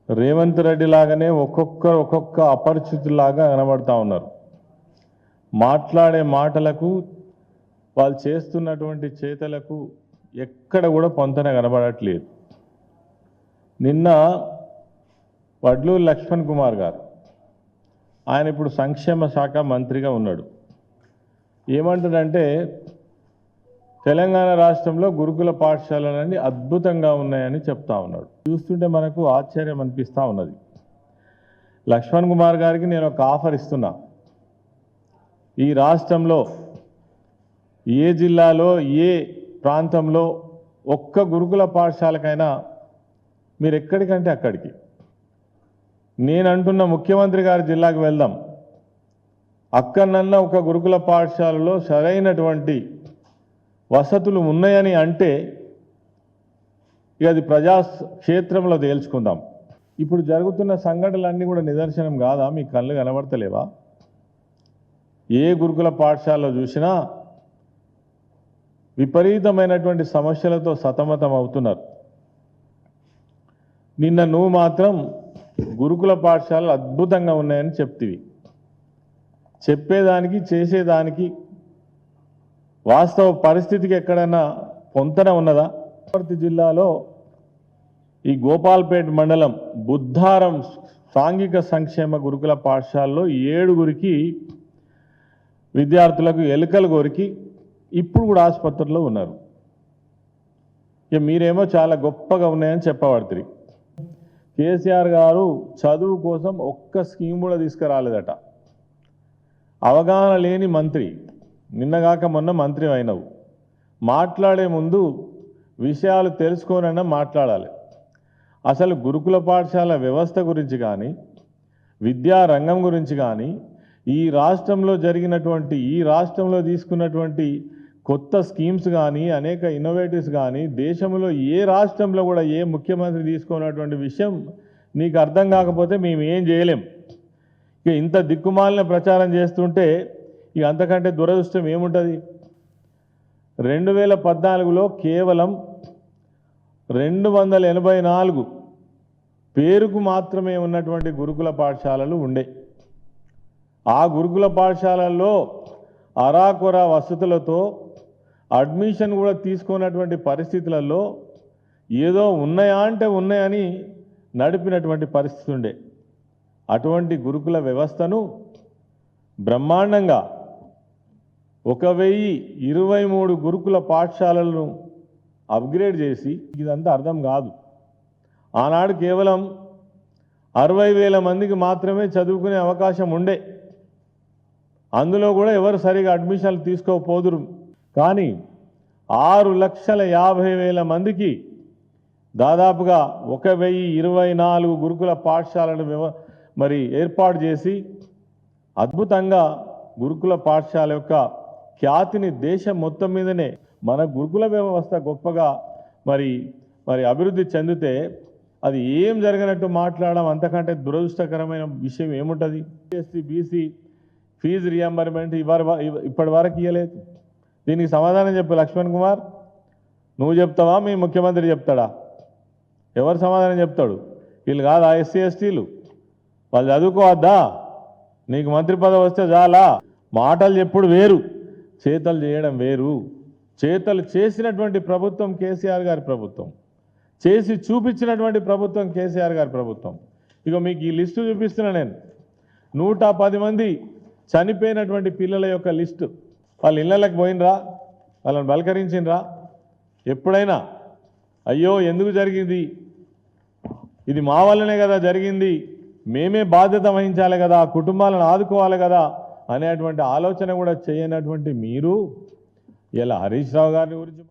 రేవంత్ రెడ్డి లాగానే ఒక్కొక్క అపరిచితులాగా కనబడతా ఉన్నారు. మాట్లాడే మాటలకు వాళ్ళు చేస్తున్నటువంటి చేతలకు ఎక్కడ కూడా పొంతన కనబడట్లేదు. నిన్న వడ్లూరు లక్ష్మణ్ కుమార్ గారు ఆయన ఇప్పుడు సంక్షేమ శాఖ మంత్రిగా ఉన్నాడు. ఏమంటాడంటే తెలంగాణ రాష్ట్రంలో గురుకుల పాఠశాలలన్నీ అద్భుతంగా ఉన్నాయని చెప్తా ఉన్నాడు. చూస్తుంటే మనకు ఆశ్చర్యం అనిపిస్తూ ఉన్నది. లక్ష్మణ్ కుమార్ గారికి నేను ఒక ఆఫర్ ఇస్తున్నా. ఈ రాష్ట్రంలో ఏ జిల్లాలో ఏ ప్రాంతంలో ఒక్క గురుకుల పాఠశాలకైనా మీరు ఎక్కడికంటే అక్కడికి నేను అంటున్న ముఖ్యమంత్రి గారి జిల్లాకు వెళ్దాం. అక్కడనన్నా ఒక గురుకుల పాఠశాలలో సరైనటువంటి వసతులు ఉన్నాయని అంటే ఇక అది ప్రజాక్షేత్రంలో తేల్చుకుందాం. ఇప్పుడు జరుగుతున్న సంఘటనలన్నీ కూడా నిదర్శనం కాదా? మీ కళ్ళు కనబడతలేవా? ఏ గురుకుల పాఠశాలలో చూసినా విపరీతమైనటువంటి సమస్యలతో సతమతం అవుతున్నారు. నిన్న నువ్వు మాత్రం గురుకుల పాఠశాలలు అద్భుతంగా ఉన్నాయని చెప్తివి. చెప్పేదానికి చేసేదానికి వాస్తవ పరిస్థితికి ఎక్కడైనా పొంతన ఉన్నదా? వనపర్తి జిల్లాలో ఈ గోపాల్పేట్ మండలం బుద్ధారం సాంఘిక సంక్షేమ గురుకుల పాఠశాలలో 7గురికి విద్యార్థులకు ఎలుకలు కొరికి ఇప్పుడు కూడా ఆసుపత్రిలో ఉన్నారు. ఇక మీరేమో చాలా గొప్పగా ఉన్నాయని చెప్పబడుతుంది. కేసీఆర్ గారు చదువు కోసం ఒక్క స్కీమ్ కూడా తీసుకురాలేదట. అవగాహన లేని మంత్రి, నిన్నగాక మొన్న మంత్రి అయినవు. మాట్లాడే ముందు విషయాలు తెలుసుకోనన్నా మాట్లాడాలి. అసలు గురుకుల పాఠశాల వ్యవస్థ గురించి కానీ విద్యా రంగం గురించి కానీ ఈ రాష్ట్రంలో తీసుకున్నటువంటి కొత్త స్కీమ్స్ కానీ అనేక ఇన్నోవేటివ్స్ కానీ దేశంలో ఏ రాష్ట్రంలో కూడా ఏ ముఖ్యమంత్రి తీసుకున్నటువంటి విషయం నీకు అర్థం కాకపోతే మేము ఏం చేయలేం. ఇక ఇంత దిక్కుమాలిన ప్రచారం చేస్తుంటే ఇక అంతకంటే దురదృష్టం ఏముంటుంది? 2014లో కేవలం 284 పేరుకు మాత్రమే ఉన్నటువంటి గురుకుల పాఠశాలలు ఉండే. ఆ గురుకుల పాఠశాలల్లో అరాకొర వసతులతో అడ్మిషన్ కూడా తీసుకున్నటువంటి పరిస్థితులలో ఏదో ఉన్నాయా అంటే ఉన్నాయని నడిపినటువంటి పరిస్థితి ఉండే. అటువంటి గురుకుల వ్యవస్థను బ్రహ్మాండంగా 1023 గురుకుల పాఠశాలలను అప్గ్రేడ్ చేసి ఇదంతా అర్థం కాదు. ఆనాడు కేవలం 60,000 మందికి మాత్రమే చదువుకునే అవకాశం ఉండే. అందులో కూడా ఎవరు సరిగా అడ్మిషన్లు తీసుకోపోదురు. కానీ 6,50,000 మందికి దాదాపుగా 1,024 గురుకుల పాఠశాలను మరి ఏర్పాటు చేసి అద్భుతంగా గురుకుల పాఠశాల యొక్క ఖ్యాతిని దేశం మొత్తం మీదనే మన గురుకుల వ్యవస్థ గొప్పగా మరి అభివృద్ధి చెందితే అది ఏం జరగనట్టు మాట్లాడడం అంతకంటే దురదృష్టకరమైన విషయం ఏముంటుంది? ఎస్సీ బీసీ ఫీజు రియంబర్మెంట్ ఇప్పటి వరకు ఇవ్వలేదు. దీనికి సమాధానం చెప్పు లక్ష్మణ్ కుమార్. నువ్వు చెప్తావా? మీ ముఖ్యమంత్రి చెప్తాడా? ఎవరు సమాధానం చెప్తాడు? వీళ్ళు కాదా ఎస్సీ ఎస్టీలు? వాళ్ళు చదువుకోవద్దా? నీకు మంత్రి పదవి వస్తే చాలా? మాటలు చెప్పుడు వేరు, చేతలు చేయడం వేరు. చేతలు చేసినటువంటి ప్రభుత్వం కేసీఆర్ గారి ప్రభుత్వం, చేసి చూపించినటువంటి ప్రభుత్వం కేసీఆర్ గారి ప్రభుత్వం. ఇక మీకు ఈ లిస్టు చూపిస్తున్నా నేను. 110 మంది చనిపోయినటువంటి పిల్లల యొక్క లిస్టు. వాళ్ళ ఇళ్ళకి పోయినరా? వాళ్ళని బలకరించినరా? ఎప్పుడైనా అయ్యో ఎందుకు జరిగింది, ఇది మా వల్లనే కదా జరిగింది, మేమే బాధ్యత వహించాలి కదా, కుటుంబాలను ఆదుకోవాలి కదా అనేటువంటి ఆలోచన కూడా చేయనటువంటి మీరు ఇలా హరీష్ రావు గారి గురించి